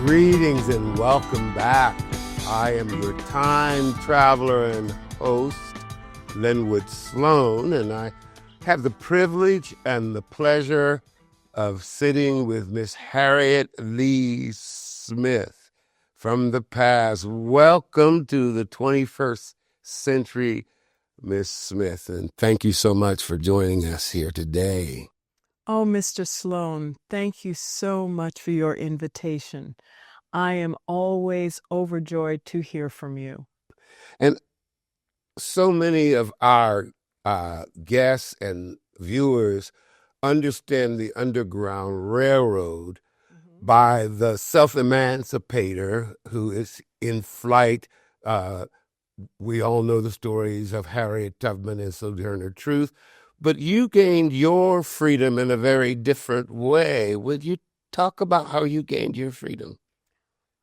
Greetings and welcome back. I am your time traveler and host, Lenwood Sloan, and I have the privilege and the pleasure of sitting with Miss Harriet Lee Smith from the past. Welcome to the 21st century, Miss Smith, and thank you so much for joining us here today. Oh, Mr. Sloan, thank you so much for your invitation. I am always overjoyed to hear from you. And so many of our guests and viewers understand the Underground Railroad by the self-emancipator who is in flight. We all know the stories of Harriet Tubman and Sojourner Truth, but you gained your freedom in a very different way. Would you talk about how you gained your freedom?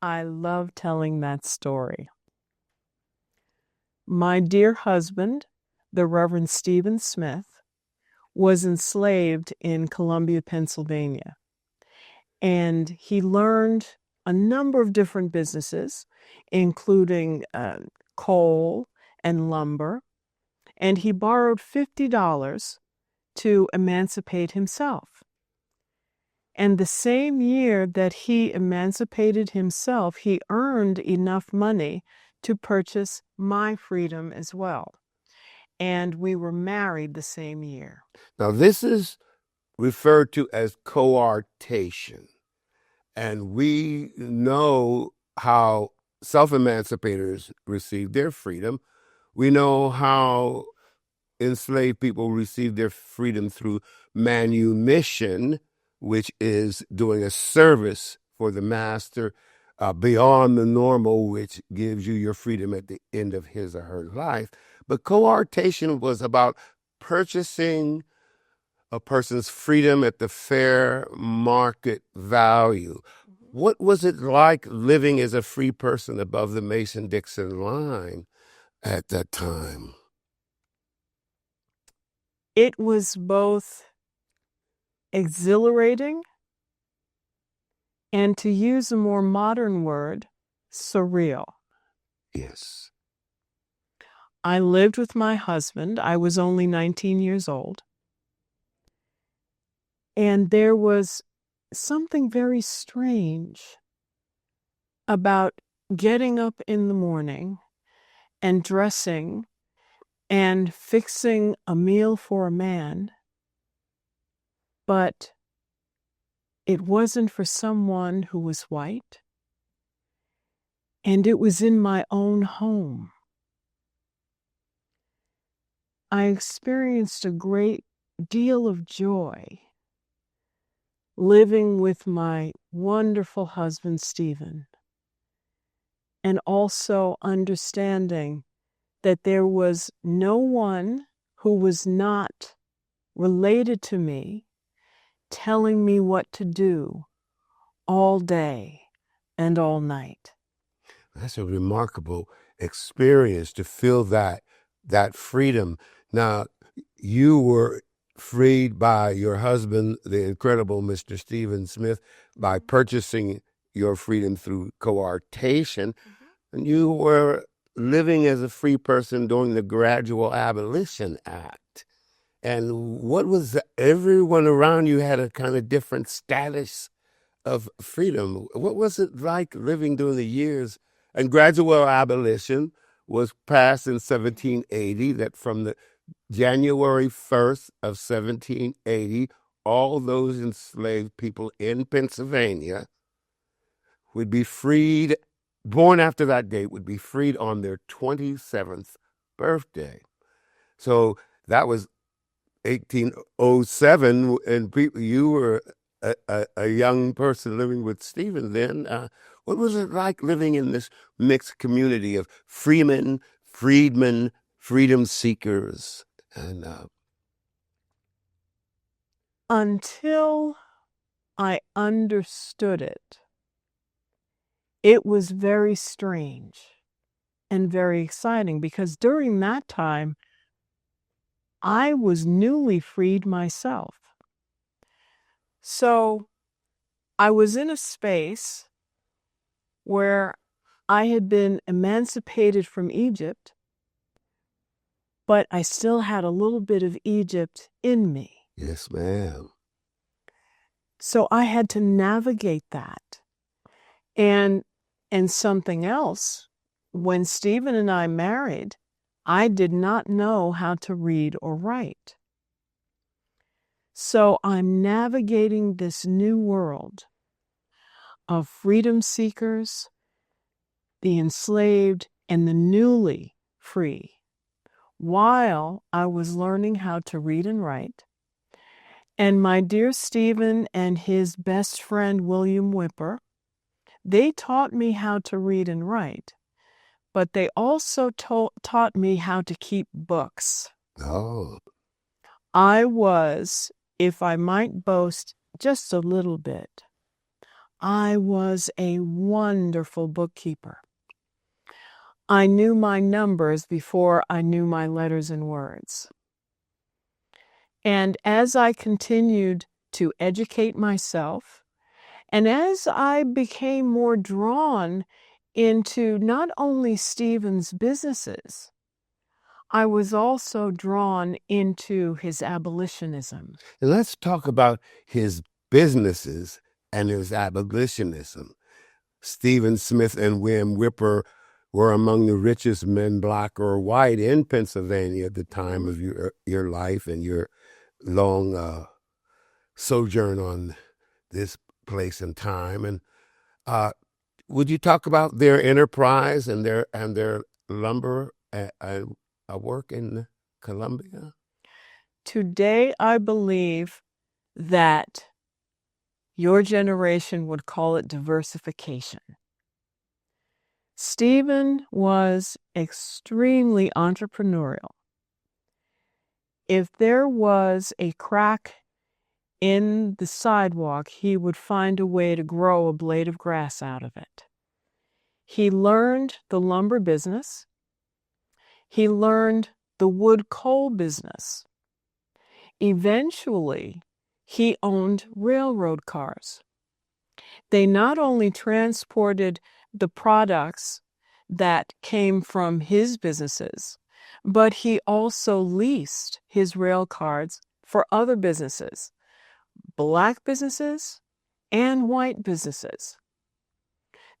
I love telling that story. My dear husband, the Reverend Stephen Smith, was enslaved in Columbia, Pennsylvania, and he learned a number of different businesses, including coal and lumber, and he borrowed $50 to emancipate himself. And the same year that he emancipated himself, he earned enough money to purchase my freedom as well. And we were married the same year. Now, this is referred to as coartation. And we know how self-emancipators received their freedom. We know how enslaved people received their freedom through manumission, which is doing a service for the master beyond the normal, which gives you your freedom at the end of his or her life. But coartation was about purchasing a person's freedom at the fair market value. What was it like living as a free person above the Mason-Dixon line at that time? It was both exhilarating and, to use a more modern word, surreal. Yes. I lived with my husband. I was only 19 years old. And there was something very strange about getting up in the morning and dressing and fixing a meal for a man, but it wasn't for someone who was white, and it was in my own home. I experienced a great deal of joy living with my wonderful husband, Stephen, and also understanding that there was no one who was not related to me telling me what to do all day and all night. That's a remarkable experience to feel that freedom. Now, you were freed by your husband, the incredible Mr. Stephen Smith, by purchasing your freedom through coartation, and you were living as a free person during the Gradual Abolition Act. And what was everyone around you had a kind of different status of freedom. What was it like living during the years? And gradual abolition was passed in 1780, that from the January 1st of 1780, all those enslaved people in Pennsylvania would be freed, born after that date, would be freed on their 27th birthday. So that was 1807, and you were a young person living with Stephen then. What was it like living in this mixed community of freedmen, freedom seekers? And until I understood it, it was very strange and very exciting, because during that time, I was newly freed myself. So I was in a space where I had been emancipated from Egypt, but I still had a little bit of Egypt in me. Yes, ma'am. So I had to navigate that. And something else, when Stephen and I married, I did not know how to read or write. So I'm navigating this new world of freedom seekers, the enslaved, and the newly free, while I was learning how to read and write. And my dear Stephen and his best friend, William Whipper, they taught me how to read and write, but they also taught me how to keep books. Oh. I was, if I might boast just a little bit, I was a wonderful bookkeeper. I knew my numbers before I knew my letters and words. And as I continued to educate myself, and as I became more drawn into not only Stephen's businesses, I was also drawn into his abolitionism. And let's talk about his businesses and his abolitionism. Stephen Smith and William Whipper were among the richest men, black or white, in Pennsylvania at the time of your life and your long sojourn on this place and time. And would you talk about their enterprise and their lumber work in Columbia? Today, I believe that your generation would call it diversification. Stephen was extremely entrepreneurial. If there was a crack in the sidewalk, he would find a way to grow a blade of grass out of it. He learned the lumber business. He learned the wood coal business. Eventually, he owned railroad cars. They not only transported the products that came from his businesses, but he also leased his rail cars for other businesses, black businesses and white businesses.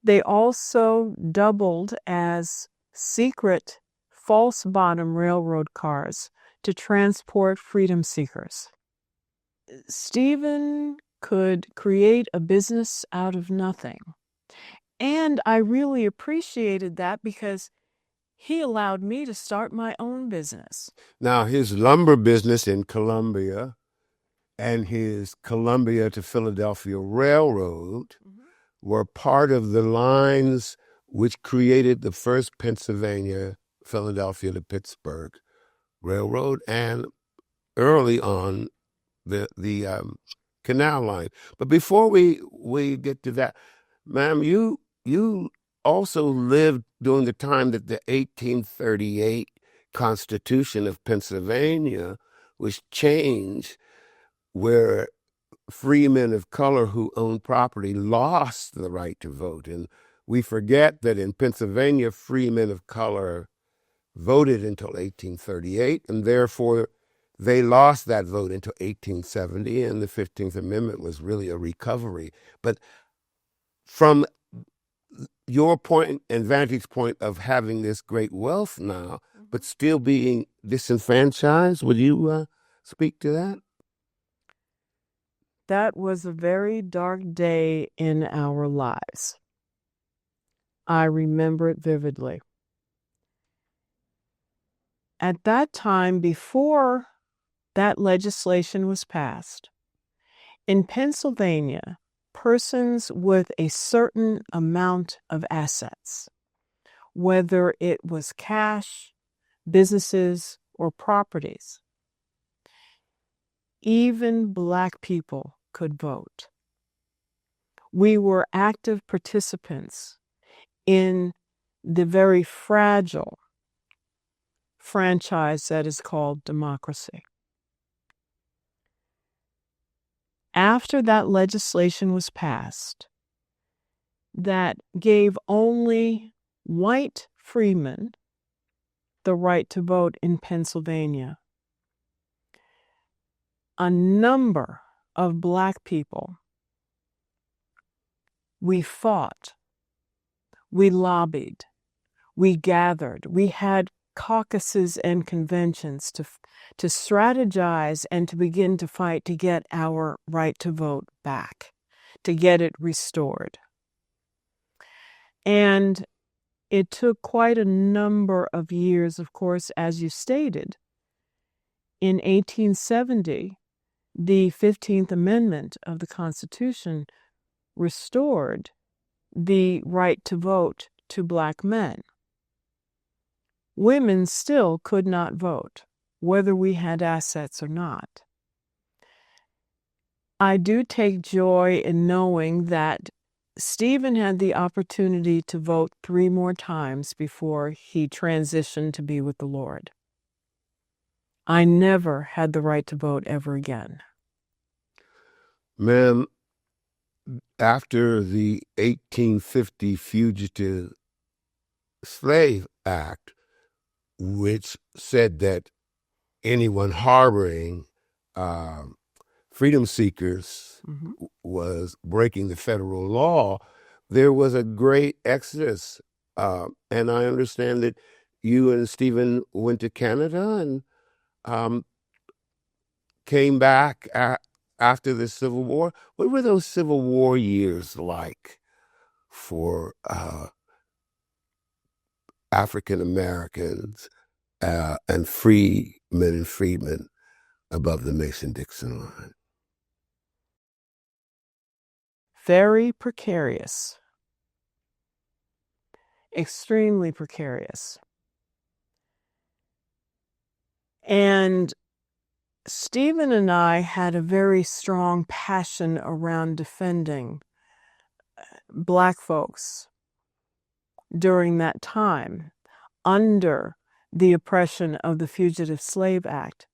They also doubled as secret false bottom railroad cars to transport freedom seekers. Stephen could create a business out of nothing. And I really appreciated that because he allowed me to start my own business. Now, his lumber business in Columbia and his Columbia to Philadelphia Railroad were part of the lines which created the first Pennsylvania, Philadelphia to Pittsburgh Railroad, and early on the canal line. But before we get to that, ma'am, you also lived during the time that the 1838 Constitution of Pennsylvania was changed, where free men of color who owned property lost the right to vote. And we forget that in Pennsylvania, free men of color voted until 1838, and therefore they lost that vote until 1870, and the 15th Amendment was really a recovery. But from your point and vantage point of having this great wealth now, but still being disenfranchised, would you speak to that? That was a very dark day in our lives. I remember it vividly. At that time, before that legislation was passed, in Pennsylvania, persons with a certain amount of assets, whether it was cash, businesses, or properties, even Black people could vote. We were active participants in the very fragile franchise that is called democracy. After that legislation was passed, that gave only white freemen the right to vote in Pennsylvania. A number of Black people, we fought, we lobbied, we gathered, we had caucuses and conventions to strategize and to begin to fight to get our right to vote back, to get it restored. And it took quite a number of years, of course, as you stated. In 1870, the 15th Amendment of the Constitution restored the right to vote to Black men. Women still could not vote, whether we had assets or not. I do take joy in knowing that Stephen had the opportunity to vote 3 more times before he transitioned to be with the Lord. I never had the right to vote ever again. Ma'am, after the 1850 Fugitive Slave Act, which said that anyone harboring freedom seekers was breaking the federal law, there was a great exodus. And I understand that you and Stephen went to Canada and came back after the Civil War. What were those Civil War years like for African Americans and free men and freedmen above the Mason-Dixon line? Very precarious. Extremely precarious. And Stephen and I had a very strong passion around defending Black folks during that time under the oppression of the Fugitive Slave Act.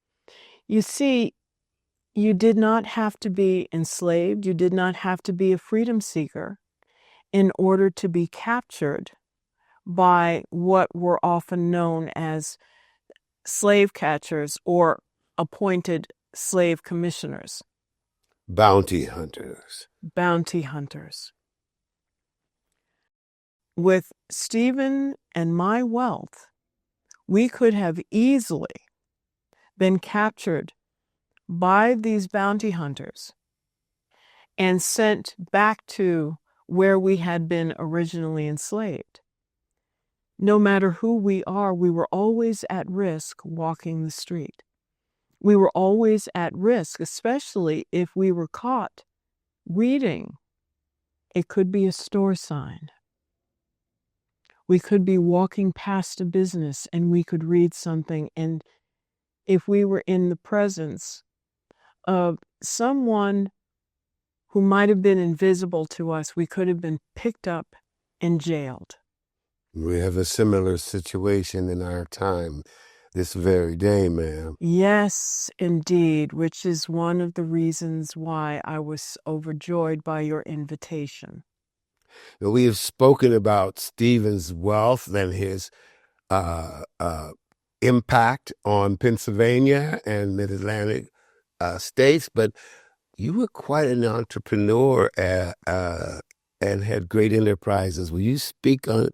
You see, you did not have to be enslaved. You did not have to be a freedom seeker in order to be captured by what were often known as slave catchers or appointed slave commissioners. Bounty hunters. Bounty hunters. With Stephen and my wealth, we could have easily been captured by these bounty hunters and sent back to where we had been originally enslaved. No matter who we are, we were always at risk walking the street. We were always at risk, especially if we were caught reading. It could be a store sign. We could be walking past a business and we could read something, and if we were in the presence of someone who might have been invisible to us, we could have been picked up and jailed. We have a similar situation in our time this very day, ma'am. Yes, indeed, which is one of the reasons why I was overjoyed by your invitation. We have spoken about Stephen's wealth and his impact on Pennsylvania and Mid-Atlantic states, but you were quite an entrepreneur and had great enterprises. Will you speak on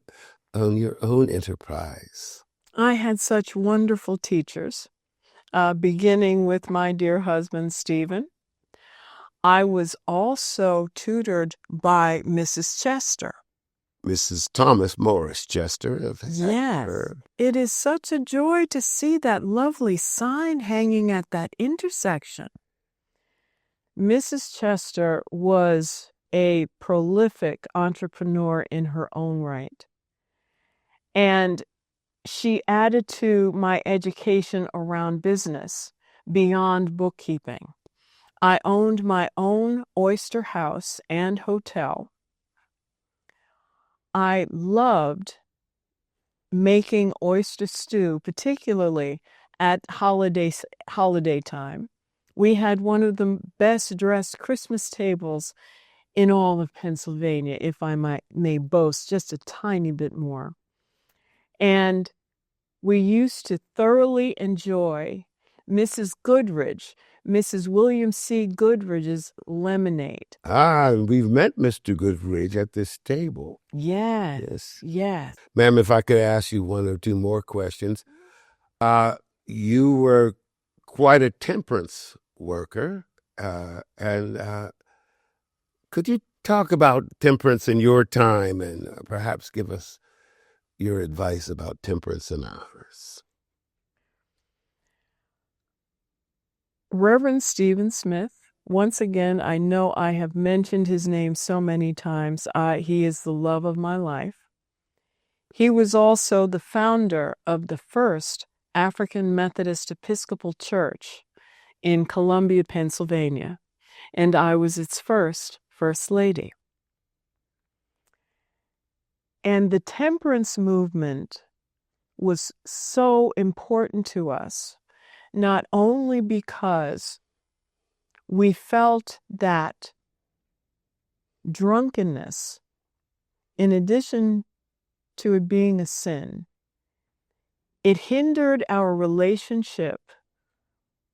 your own enterprise? I had such wonderful teachers, beginning with my dear husband, Stephen. I was also tutored by Mrs. Chester. Mrs. Thomas Morris Chester. Yes. It is such a joy to see that lovely sign hanging at that intersection. Mrs. Chester was a prolific entrepreneur in her own right. And she added to my education around business beyond bookkeeping. I owned my own oyster house and hotel. I loved making oyster stew, particularly at holiday time. We had one of the best dressed Christmas tables in all of Pennsylvania, if I may boast just a tiny bit more. And we used to thoroughly enjoy Mrs. William C. Goodridge's lemonade. We've met Mr. Goodridge at this table. Yes. Ma'am, if I could ask you one or two more questions. You were quite a temperance worker, and could you talk about temperance in your time and perhaps give us your advice about temperance in ours? Reverend Stephen Smith, once again, I know I have mentioned his name so many times. He is the love of my life. He was also the founder of the first African Methodist Episcopal Church in Columbia, Pennsylvania, and I was its first lady. And the temperance movement was so important to us, not only because we felt that drunkenness, in addition to it being a sin, it hindered our relationship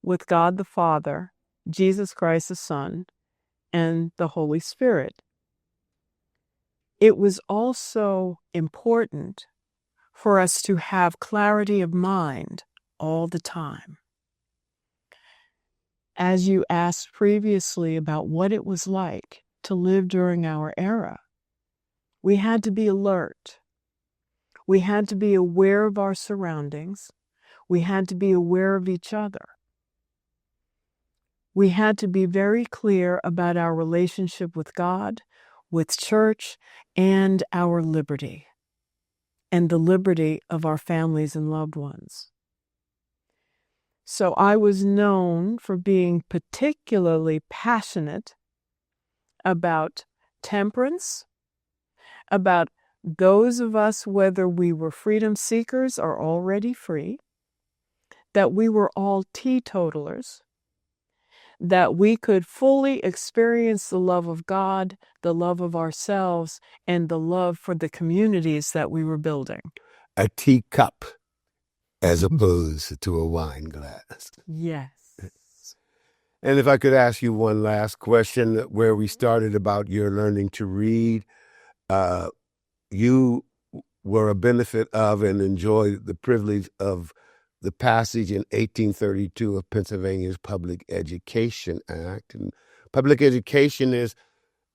with God the Father, Jesus Christ the Son, and the Holy Spirit. It was also important for us to have clarity of mind all the time. As you asked previously about what it was like to live during our era, we had to be alert. We had to be aware of our surroundings. We had to be aware of each other. We had to be very clear about our relationship with God, with church, and our liberty, and the liberty of our families and loved ones. So I was known for being particularly passionate about temperance, about those of us, whether we were freedom seekers or already free, that we were all teetotalers, that we could fully experience the love of God, the love of ourselves, and the love for the communities that we were building. A teacup as opposed to a wine glass. Yes. And if I could ask you one last question, where we started about your learning to read, you were a benefit of and enjoyed the privilege of the passage in 1832 of Pennsylvania's Public Education Act. And public education is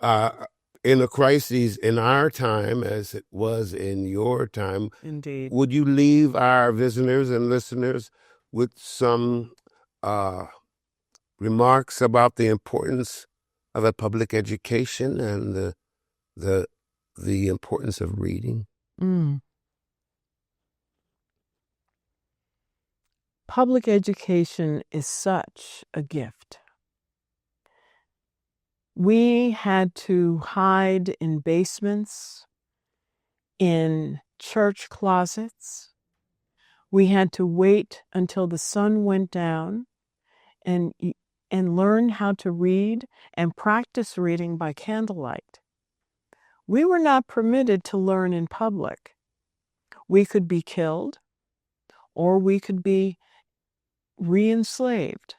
in a crisis in our time, as it was in your time. Indeed. Would you leave our visitors and listeners with some remarks about the importance of a public education and the importance of reading? Public education is such a gift. We had to hide in basements, in church closets. We had to wait until the sun went down and learn how to read and practice reading by candlelight. We were not permitted to learn in public. We could be killed, or we could be re-enslaved.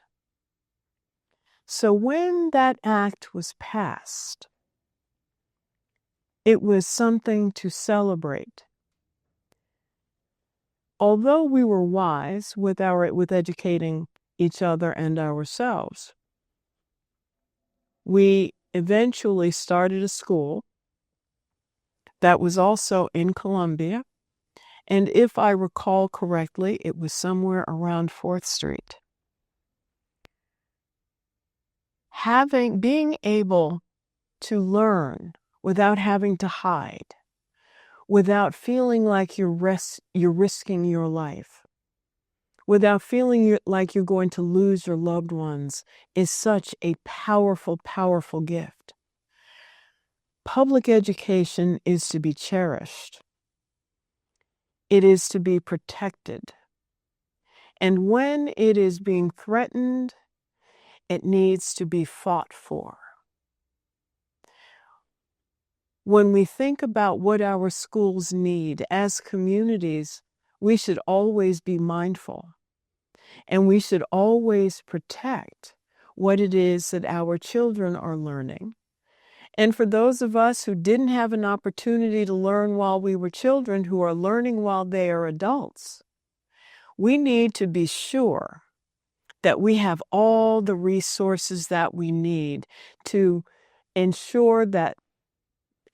So when that act was passed, it was something to celebrate. Although we were wise with educating each other and ourselves, we eventually started a school that was also in Columbia, and if I recall correctly, it was somewhere around 4th Street. Being able to learn without having to hide, without feeling like you're risking your life, without feeling like you're going to lose your loved ones, is such a powerful, powerful gift. Public education is to be cherished. It is to be protected. And when it is being threatened, it needs to be fought for. when we think about what our schools need as communities, we should always be mindful, and we should always protect what it is that our children are learning. And for those of us who didn't have an opportunity to learn while we were children, who are learning while they are adults, we need to be sure that we have all the resources that we need to ensure that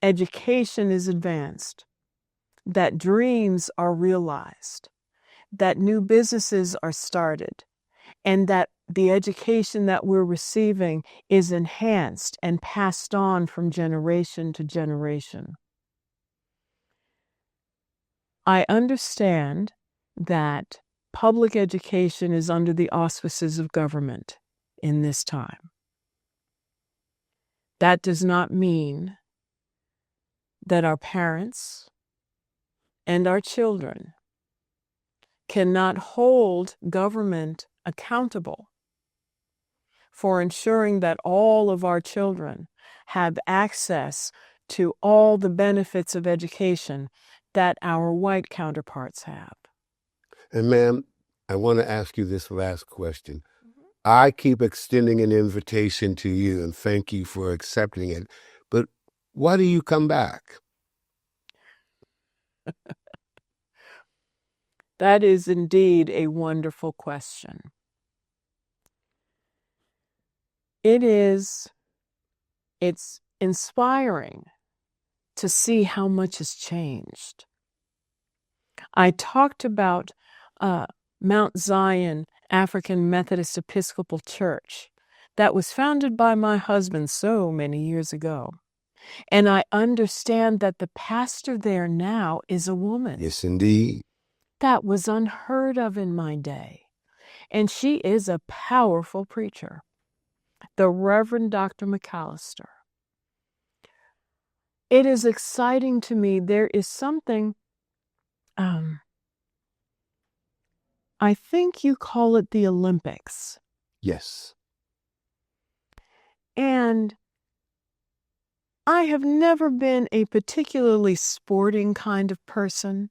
education is advanced, that dreams are realized, that new businesses are started, and that the education that we're receiving is enhanced and passed on from generation to generation. I understand that public education is under the auspices of government in this time. That does not mean that our parents and our children cannot hold government accountable for ensuring that all of our children have access to all the benefits of education that our white counterparts have. And ma'am, I want to ask you this last question. I keep extending an invitation to you, and thank you for accepting it. But why do you come back? That is indeed a wonderful question. It's inspiring to see how much has changed. I talked about Mount Zion African Methodist Episcopal Church that was founded by my husband so many years ago. And I understand that the pastor there now is a woman. Yes, indeed. That was unheard of in my day. And she is a powerful preacher, the Reverend Dr. McAllister. It is exciting to me. There is something, I think you call it the Olympics. Yes. And I have never been a particularly sporting kind of person,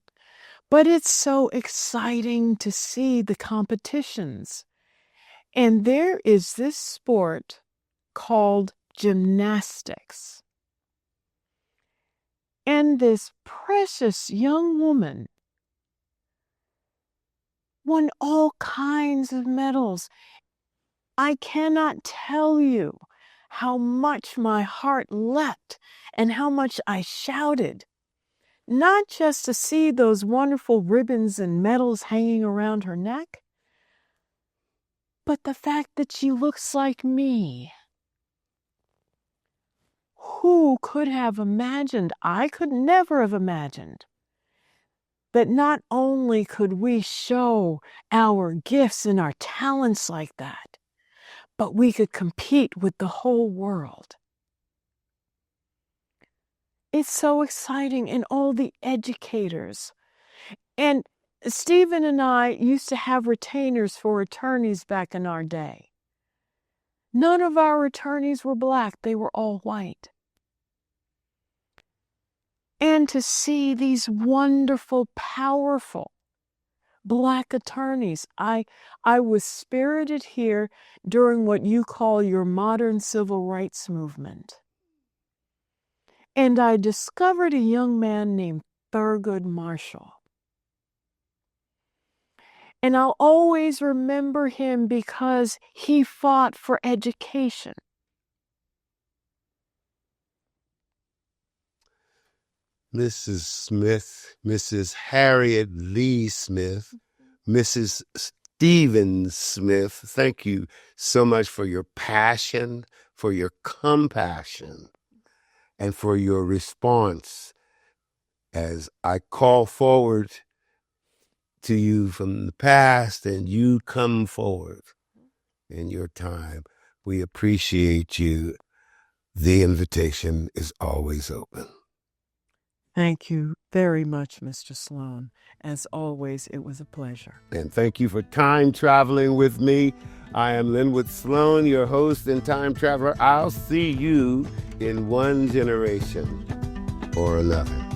but it's so exciting to see the competitions. And there is this sport called gymnastics. And this precious young woman won all kinds of medals. I cannot tell you how much my heart leapt and how much I shouted, not just to see those wonderful ribbons and medals hanging around her neck, but the fact that she looks like me. Who could have imagined? I could never have imagined that not only could we show our gifts and our talents like that, but we could compete with the whole world. It's so exciting, and all the educators. And Stephen and I used to have retainers for attorneys back in our day. None of our attorneys were Black, they were all white. And to see these wonderful, powerful Black attorneys, I was spirited here during what you call your modern civil rights movement. And I discovered a young man named Thurgood Marshall. And I'll always remember him because he fought for education. Mrs. Smith, Mrs. Harriet Lee Smith, Mrs. Stephen Smith, thank you so much for your passion, for your compassion, and for your response as I call forward to you from the past and you come forward in your time. We appreciate you. The invitation is always open. Thank you very much, Mr. Sloan. As always, it was a pleasure. And thank you for time traveling with me. I am Lenwood Sloan, your host and time traveler. I'll see you in one generation. or another.